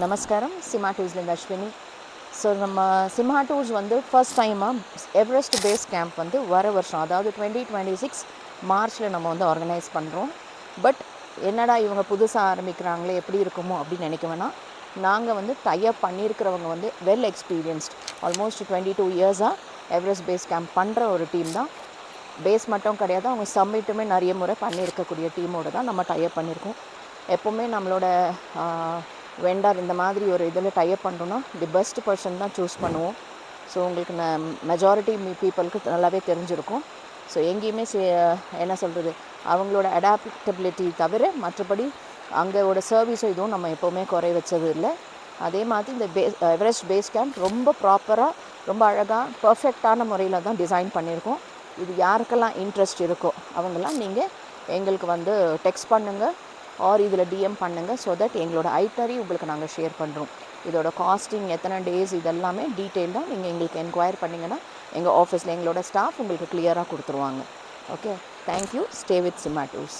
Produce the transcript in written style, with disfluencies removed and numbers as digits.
நமஸ்காரம். சிமா டூர்ஸ்லேருந்து அஸ்வினி. ஸோ நம்ம சிமா டூர்ஸ் வந்து ஃபர்ஸ்ட் டைமாக எவரெஸ்ட் பேஸ் கேம்ப் வந்து வர வருஷம், அதாவது 2026 மார்ச்சில் நம்ம வந்து ஆர்கனைஸ் பண்ணுறோம். பட் என்னடா இவங்க புதுசாக ஆரம்பிக்கிறாங்களே, எப்படி இருக்குமோ அப்படின்னு நினைக்க வேணாம். நாங்கள் வந்து டைப் பண்ணியிருக்கிறவங்க வந்து வெல் எக்ஸ்பீரியன்ஸ்ட், ஆல்மோஸ்ட் 22 இயர்ஸாக எவரெஸ்ட் பேஸ் கேம்ப் பண்ணுற ஒரு டீம் தான். பேஸ் மட்டும் கிடையாது, அவங்க சம்மிட்டுமே நிறைய முறை பண்ணியிருக்கக்கூடிய டீமோடு தான் நம்ம டைப் பண்ணியிருக்கோம். எப்போவுமே நம்மளோட வெண்டார் இந்த மாதிரி ஒரு இதில் டைப் பண்ணுறோன்னா தி பெஸ்ட் பர்சன் தான் சூஸ் பண்ணுவோம். ஸோ உங்களுக்கு மெஜாரிட்டி பீப்புளுக்கு நல்லாவே தெரிஞ்சிருக்கும். ஸோ எங்கேயுமே என்ன சொல்கிறது, அவங்களோட அடாப்டபிலிட்டி தவிர மற்றபடி அங்கோட சர்வீஸும் இதுவும் நம்ம எப்போவுமே குறை வச்சது இல்லை. அதே மாதிரி இந்த எவரெஸ்ட் பேஸ் கேம்ப் ரொம்ப ப்ராப்பராக, ரொம்ப அழகாக, பர்ஃபெக்டான முறையில் தான் டிசைன் பண்ணியிருக்கோம். இது யாருக்கெல்லாம் இன்ட்ரெஸ்ட் இருக்கோ அவங்கெல்லாம் நீங்கள் எங்களுக்கு வந்து டெக்ஸ்ட் பண்ணுங்கள் ஆர் இதில் டிஎம் பண்ணுங்கள். ஸோ தட் எங்களோட ஐட்டனரி உங்களுக்கு நாங்கள் ஷேர் பண்ணுறோம். இதோட காஸ்டிங், எத்தனை டேஸ், இதெல்லாமே டீட்டெயிலாக நீங்கள் எங்களுக்கு என்கொயர் பண்ணிங்கன்னா எங்கள் ஆஃபீஸில் எங்களோட ஸ்டாஃப் உங்களுக்கு கிளியராக கொடுத்துருவாங்க. Okay, thank you. Stay with Sima tours.